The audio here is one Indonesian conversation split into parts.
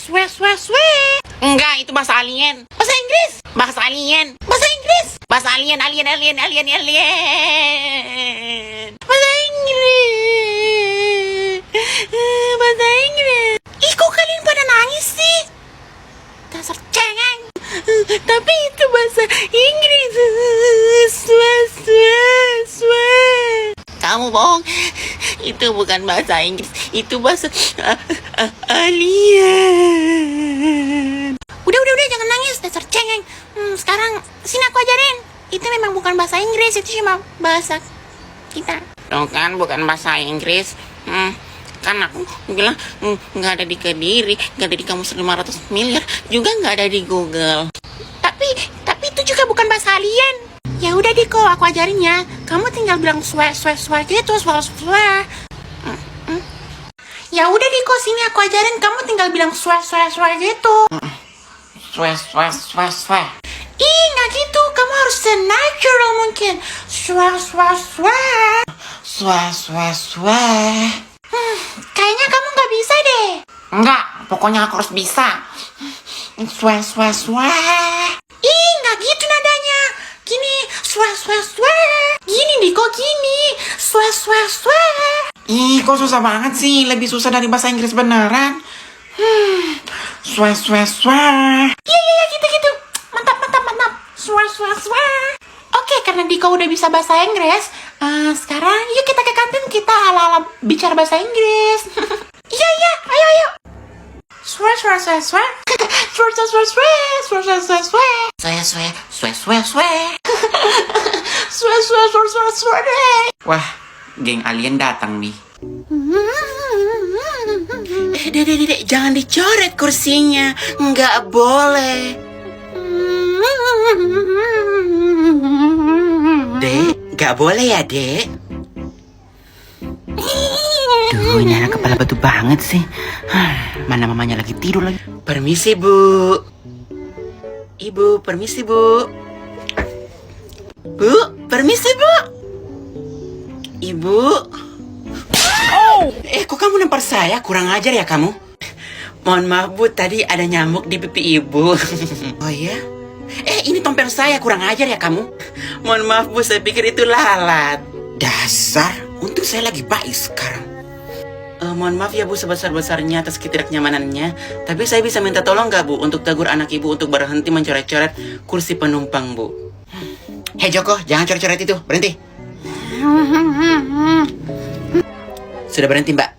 swe swe swe. Enggak, itu bahasa alien. Bahasa Inggris. Bahasa alien. Bahasa Inggris. Bahasa alien. Bahasa Inggris. Bahasa Inggris. Ih, kok kalian pada nangis sih? Dasar cengeng. Tapi itu bahasa Inggris. Swe swe swe. Kamu bohong. Itu bukan bahasa Inggris. Itu bahasa alien. Udah, jangan nangis, dasar cengeng. Sekarang sini aku ajarin. Itu memang bukan bahasa Inggris, itu cuma bahasa kita. Tuh kan, bukan bahasa Inggris. Kan aku bilang nggak ada di Kediri, nggak ada di Kamus 500 miliar, juga nggak ada di Google. Tapi itu juga bukan bahasa alien. Ya udah Diko, aku ajarin ya. Kamu tinggal bilang swe gitu, swe. Ya udah Diko, sini aku ajarin. Kamu tinggal bilang swe gitu. Swe. Ih, nggak gitu. Kamu harus natural mungkin. Swe. Kayaknya kamu nggak bisa deh. Enggak, pokoknya aku harus bisa. Swe. Ih, nggak gitu nadanya. Gini, swe. Gini Diko, gini. Swe. Ih, kok susah banget sih? Lebih susah dari bahasa Inggris beneran. Swe. Iya, gitu. Mantap. Swe. Oke, karena Diko udah bisa bahasa Inggris, sekarang yuk kita ke kantin, kita ala-ala bicara bahasa Inggris. Iya, ayo. Swe. Swe. Wah, geng alien datang nih. Dek, jangan dicoret kursinya. Nggak boleh. Dek, nggak boleh ya, Dek? Duh, ini anak kepala batu banget sih. Mana mamanya lagi tidur lagi. Permisi, Bu. Ibu, permisi, Bu. Bu, permisi, Bu. Ibu. Kok kamu nampar saya? Kurang ajar ya kamu? Mohon maaf, Bu. Tadi ada nyamuk di pipi Ibu. Oh iya? Ini tompel saya, kurang ajar ya kamu? Mohon maaf, Bu. Saya pikir itu lalat. Dasar, untuk saya lagi baik sekarang. Mohon maaf ya Bu, sebesar-besarnya atas ketidaknyamanannya. Tapi saya bisa minta tolong nggak Bu untuk tegur anak Ibu untuk berhenti mencoret-coret kursi penumpang, Bu? Hei Joko, jangan coret-coret itu, berhenti. Sudah berhenti, Mbak.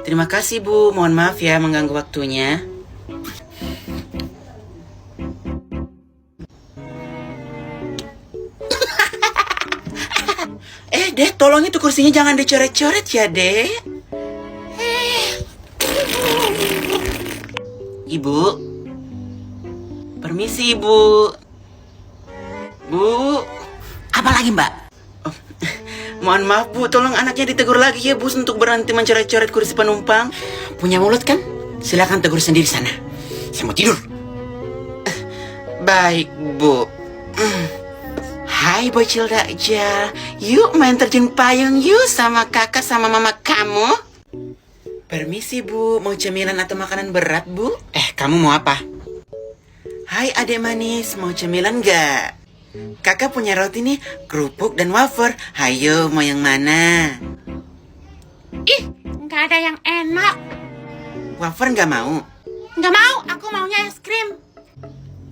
Terima kasih Bu, mohon maaf ya mengganggu waktunya. Dek, tolong itu kursinya jangan dicoret-coret ya, Dek. Ibu. Permisi, Ibu. Bu. Apa lagi, Mbak? Mohon maaf, Bu. Tolong anaknya ditegur lagi ya, Bu, untuk berhenti mencoret-coret kursi penumpang. Punya mulut kan? Silakan tegur sendiri sana. Saya mau tidur. Baik, Bu. Hai bocil dakjal, yuk main terjun payung yuk sama kakak sama mama kamu. Permisi Bu, mau cemilan atau makanan berat Bu? Kamu mau apa? Hai adik manis, mau cemilan gak? Kakak punya roti nih, kerupuk dan wafer. Hayo, mau yang mana? Ih, gak ada yang enak. Wafer gak mau? Gak mau, aku maunya es krim.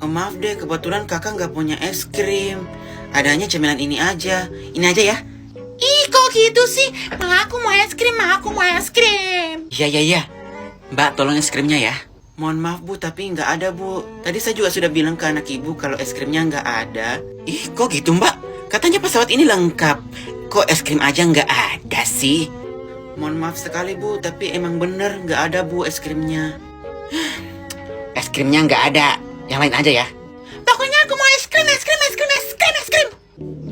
Oh, maaf deh, kebetulan kakak gak punya es krim. Adanya cemilan ini aja. Ini aja ya. Ih, kok gitu sih? Aku mau es krim, aku mau es krim. Iya. Mbak, tolong es krimnya ya. Mohon maaf Bu, tapi nggak ada Bu. Tadi saya juga sudah bilang ke anak ibu kalau es krimnya nggak ada. Ih, kok gitu Mbak? Katanya pesawat ini lengkap. Kok es krim aja nggak ada sih? Mohon maaf sekali Bu, tapi emang bener nggak ada Bu es krimnya. Es krimnya nggak ada. Yang lain aja ya. Pokoknya aku mau es krim.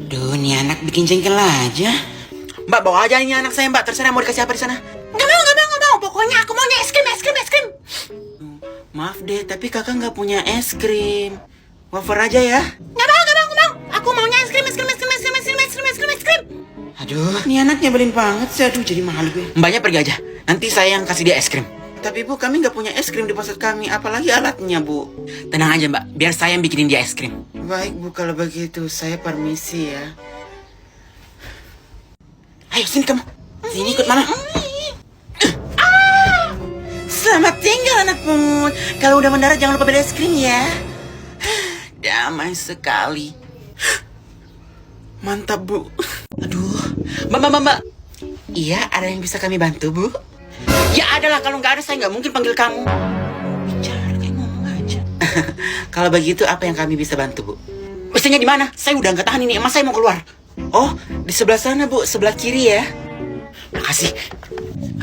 Duh, ini anak bikin jengkel aja. Mbak, bawa aja ini anak saya Mbak. Terserah mau dikasih apa di sana. Nggak mau. Pokoknya aku maunya es krim. Maaf deh, tapi kakak nggak punya es krim. Wafer aja ya. Nggak mau. Aku maunya es krim. Aduh, ini anak nyebelin banget sih. Aduh, jadi mahal gue. Mbaknya pergi aja. Nanti saya yang kasih dia es krim. Tapi Bu, kami nggak punya es krim di pos kami, apalagi alatnya Bu. Tenang aja Mbak, biar saya yang bikinin dia es krim. Baik Bu, kalau begitu saya permisi ya. Ayo sini kamu, sini ikut Mama. Selamat tinggal anak pungut. Kalau udah mendarat jangan lupa beli es krim ya. Damai sekali. Mantap Bu. Aduh, Mbak. Iya, ada yang bisa kami bantu Bu? Ya adalah, kalau nggak ada saya nggak mungkin panggil kamu. Bicara kayak ngomong aja. Kalau begitu apa yang kami bisa bantu Bu? Mestinya di mana? Saya udah nggak tahan ini, emas saya mau keluar. Oh, di sebelah sana Bu, sebelah kiri ya. Makasih.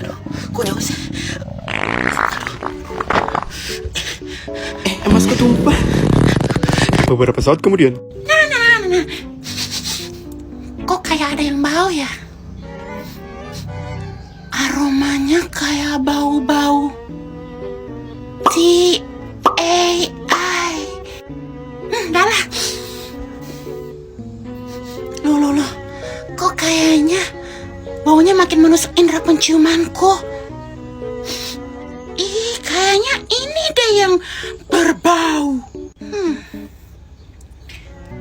Aduh, kok jauh sih? Emasku tumpah. Beberapa saat kemudian. Kok kayak ada yang bau ya? Aromanya kayak bau-bau TAI. Dah lah. Loh. Kok kayaknya baunya makin menusuk indera penciumanku. Ih, kayaknya ini deh yang berbau.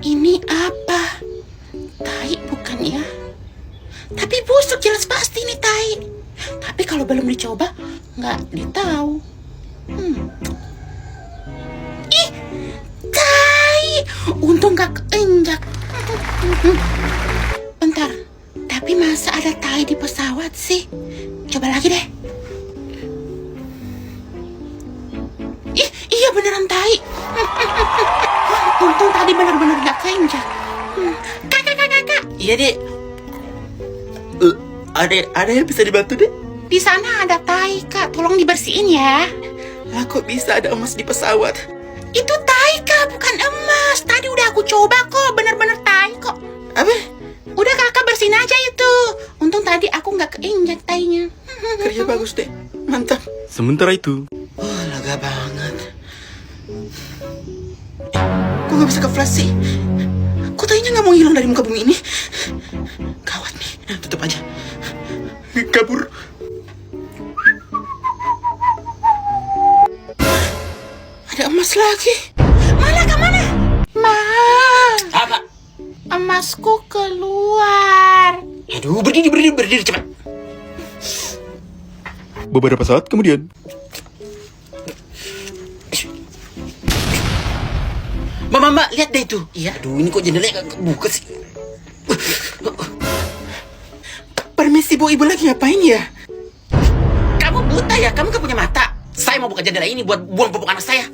Ini apa? Tai bukan ya? Tapi busuk jelas pasti ini tai. Tapi kalau belum dicoba, nggak ditahu. Ih, tai. Untung nggak keinjak. Bentar, tapi masa ada tai di pesawat sih? Coba lagi deh. Ih, iya beneran tai. Untung tadi benar-benar nggak keinjak. Kakak. Iya dek. Ada yang bisa dibantu dek? Di sana ada tai, Kak. Tolong dibersihin ya. Lah kok bisa ada emas di pesawat? Itu tai, Kak, bukan emas. Tadi udah aku coba kok, bener-bener tai kok. Apa? Udah Kakak bersihin aja itu. Untung tadi aku nggak keinjak tainya. Kerja bagus dek, mantap. Sementara itu, Oh, lega banget. Kok nggak bisa ke flash sih? Kok tainya nggak mau hilang dari muka bumi ini? Gawat nih, tutup aja. Kabur. Ada emas lagi. Mana, Kak, mana? Ma, Apa? emasku keluar. Aduh, berdiri cepat. beberapa saat kemudian. Mbak, lihat deh itu. Iya, aduh ini kok jendelanya gak kebuka sih. Permisi Bu, Ibu lagi ngapain ya? Kamu buta ya? Kamu gak punya mata? Saya mau buka jendela ini buat buang pupuk anak saya.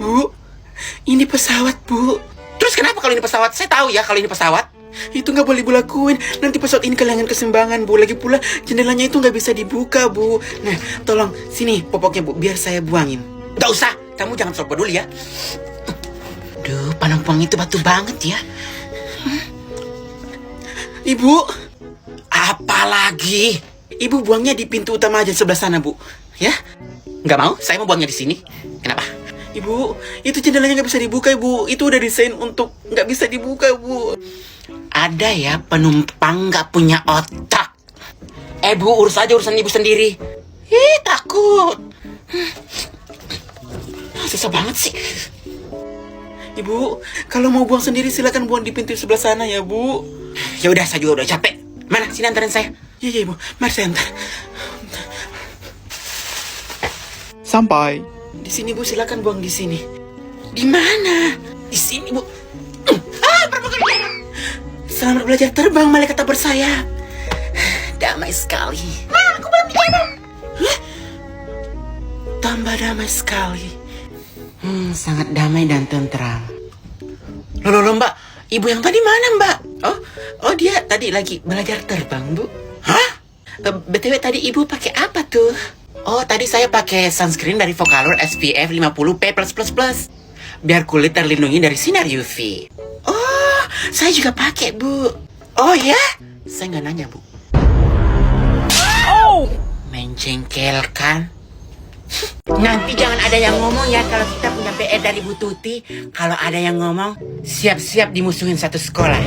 Bu, ini pesawat Bu. Terus kenapa kalau ini pesawat? Saya tahu ya kalau ini pesawat. Itu nggak boleh Bu lakuin. Nanti pesawat ini kehilangan keseimbangan Bu. Lagi pula jendelanya itu nggak bisa dibuka Bu. Nah, tolong sini popoknya Bu, biar saya buangin. Nggak usah, kamu jangan sok peduli ya. Duh, panang-panang itu batu banget ya. Ibu, apa lagi? Ibu buangnya di pintu utama aja sebelah sana Bu. Ya? Nggak mau? Saya mau buangnya di sini. Kenapa? Ibu, itu jendelanya nggak bisa dibuka Ibu. Itu udah desain untuk nggak bisa dibuka Bu. Ada ya penumpang nggak punya otak. Bu, urus aja urusan Ibu sendiri. Ih, takut. Susah banget sih. Ibu, kalau mau buang sendiri silakan buang di pintu sebelah sana ya Bu. Ya udah, saya juga udah capek. Mana? Sini antarin saya. Iya Ibu, mari saya antar. Sampai. Di sini Bu, silakan buang di sini. Di mana? Di sini Bu. Selamat belajar terbang malaikat tak bersayap. Damai sekali. Aku belum dijaga. Tambah damai sekali. Sangat damai dan tentram. Loh Mbak, Ibu yang tadi mana Mbak? Oh dia tadi lagi belajar terbang Bu. Hah? BTW tadi Ibu pakai apa tuh? Oh tadi saya pakai sunscreen dari Vocaloid SPF 50PA+++. Biar kulit terlindungi dari sinar UV. Oh, saya juga pakai Bu. Oh ya? Saya nggak nanya Bu. Oh, menjengkelkan. Nanti jangan ada yang ngomong ya kalau kita punya PR dari Bu Tuti. Kalau ada yang ngomong, siap-siap dimusuhin satu sekolah.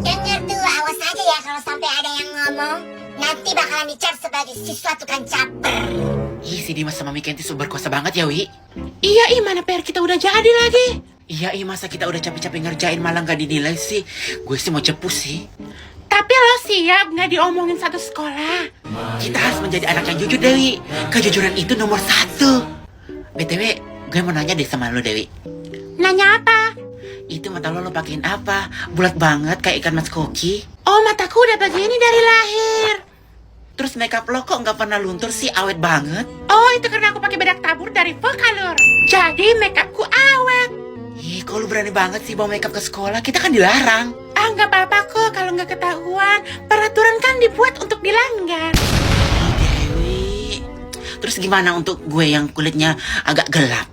Dengar tuh, awas aja ya kalau sampai ada yang ngomong. Nanti bakalan dicap sebagai siswa tukang caper. Ih, si Dimas sama Mika itu berkuasa banget ya, Wi. Iya, mana PR kita udah jadi lagi. Iya, masa kita udah capek-capek ngerjain malah nggak dinilai sih. Gue sih mau cepu sih. Tapi lo siap nggak diomongin satu sekolah? Kita harus menjadi anak yang jujur, Dewi. Kejujuran itu nomor 1. BTW, gue mau nanya deh sama lo, Dewi. Nanya apa? Itu mata lo pakein apa? Bulat banget kayak ikan mas koki. Oh, mataku udah begini dari lahir. Terus makeup lo kok nggak pernah luntur sih, awet banget. Oh, itu karena aku pakai bedak tabur dari Vocalour. Jadi makeupku awet. Ih, kok lu berani banget sih bawa makeup ke sekolah? Kita kan dilarang. Ah, nggak apa-apa kok kalau nggak ketahuan. Peraturan kan dibuat untuk dilanggar. Dewi. Terus gimana untuk gue yang kulitnya agak gelap?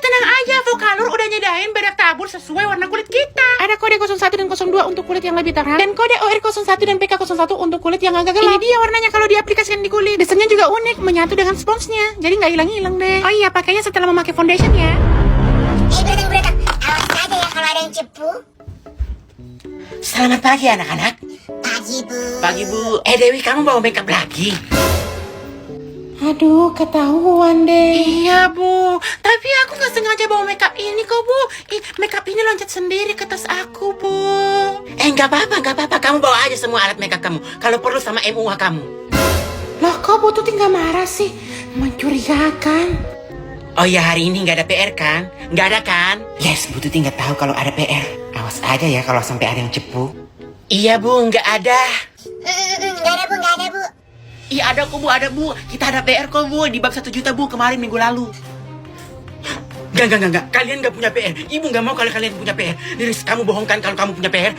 Tenang aja, Vocalour udah nyedain bedak tabur sesuai warna kulit kita. Ada kode 01 dan 02 untuk kulit yang lebih terang, dan kode OR01 dan PK01 untuk kulit yang agak gelap. Ini dia warnanya kalau diaplikasikan di kulit. Desainnya juga unik, menyatu dengan sponsnya. Jadi nggak hilang-hilang deh. Oh iya, pakainya setelah memakai foundation ya. Beratang. Awas aja ya kalau ada yang cepu. Selamat pagi anak-anak. Pagi, Bu. Pagi Bu. Dewi, kamu bawa makeup lagi? Aduh, ketahuan deh. Iya, Bu. Tapi aku nggak sengaja bawa makeup ini kok, Bu. Makeup ini loncat sendiri ke tas aku, Bu. Nggak apa-apa. Kamu bawa aja semua alat makeup kamu. Kalau perlu sama MUA kamu. Loh, kok Bu Tuti nggak marah sih? Mencurigakan. Oh ya, hari ini nggak ada PR kan? Nggak ada kan? Yes, Bu Tuti nggak tahu kalau ada PR. Awas aja ya kalau sampai ada yang cepu. Iya, Bu, nggak ada. Nggak ada, Bu. Iya ada kok Bu, ada Bu. Kita ada PR kok Bu, di bab 1 juta Bu kemarin minggu lalu. Enggak. Kalian nggak punya PR. Ibu nggak mau kalau kalian punya PR. Liris, kamu bohongkan kalau kamu punya PR?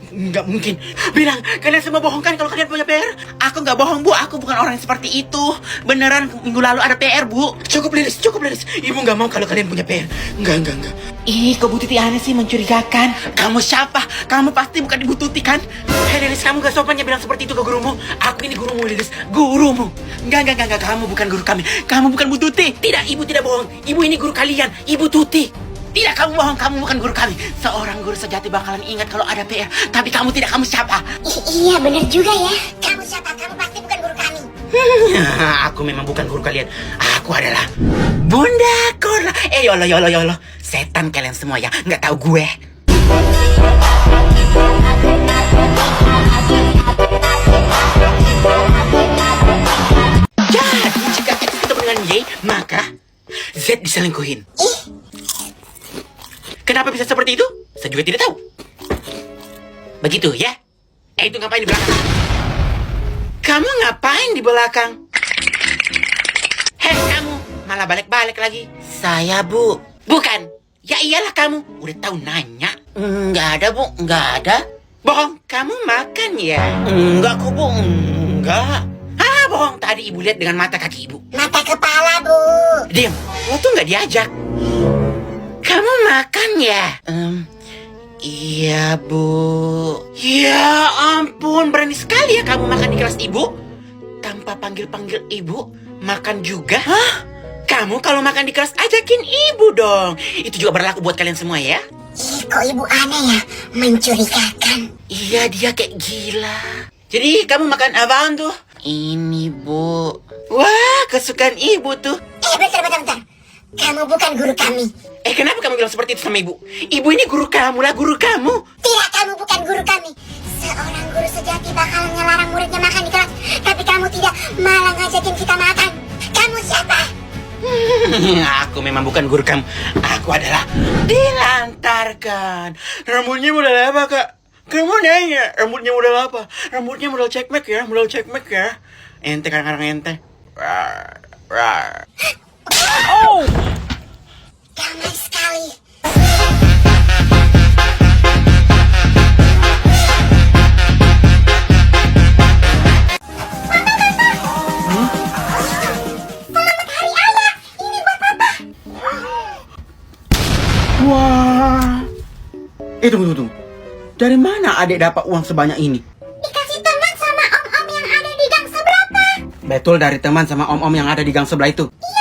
Nggak mungkin. Bilang, kalian semua bohongkan kalau kalian punya PR? Aku nggak bohong Bu, aku bukan orang yang seperti itu. Beneran minggu lalu ada PR Bu. Cukup Liris. Ibu nggak mau kalau kalian punya PR. Enggak. Ih, kok Bu Tuti aneh sih, mencurigakan. Kamu siapa? Kamu pasti bukan Ibu Tuti kan? Hei Lilis, kamu gak sopannya bilang seperti itu ke gurumu. Aku ini gurumu Lilis, gurumu. Enggak, kamu bukan guru kami. Kamu bukan Bu Tuti. Tidak, Ibu tidak bohong. Ibu ini guru kalian, Ibu Tuti. Tidak, kamu bohong, kamu bukan guru kami. Seorang guru sejati bakalan ingat kalau ada PR. Tapi kamu tidak, kamu siapa? Iya, bener juga ya. Kamu siapa? Kamu pasti bukan guru kami. Aku memang bukan guru kalian. Aku adalah Bunda Korla. Yolo. Setan kalian semua ya, nggak tahu gue. Jadi jika X ketemu dengan Y, maka Z diselingkuhin. Kenapa bisa seperti itu? Saya juga tidak tahu. Begitu ya? Itu ngapain di belakang? Kamu ngapain di belakang? Hei kamu, malah balik-balik lagi. Saya Bu. Bukan. Ya iyalah kamu. Udah tahu nanya. Nggak ada Bu, nggak ada. Bohong, kamu makan ya? Enggak kok Bu, enggak. Bohong, tadi Ibu lihat dengan mata kaki Ibu. Mata kepala, Bu. Diam, lo tuh nggak diajak. Kamu makan ya? Iya Bu. Ya ampun, berani sekali ya kamu makan di kelas Ibu. Tanpa panggil-panggil Ibu, makan juga? Hah? Kamu kalau makan di kelas ajakin Ibu dong. Itu juga berlaku buat kalian semua ya. Kok Ibu aneh ya? Mencurigakan. Iya, dia kayak gila. Jadi kamu makan apaan tuh? Ini Bu. Wah, kesukaan Ibu tuh. Bentar. Kamu bukan guru kami. Kenapa kamu bilang seperti itu sama Ibu? Ibu ini guru kamu lah, guru kamu. Tidak, kamu bukan guru kami. Seorang guru sejati bakalan ngelarang muridnya makan di kelas. Tapi kamu tidak, malah ngajakin kita makan. Kamu siapa? Aku memang bukan guru kamu. Aku adalah dilantarkan. Rambutnya model apa Kak? Kamu nanya rambutnya model apa? Rambutnya model cekmek ya, Ente kadang-kadang ente. Oh! Damai sekali. Wah. Tunggu. Dari mana adek dapat uang sebanyak ini? Dikasih teman sama om-om yang ada di gang seberapa. Betul, dari teman sama om-om yang ada di gang sebelah itu. Iya,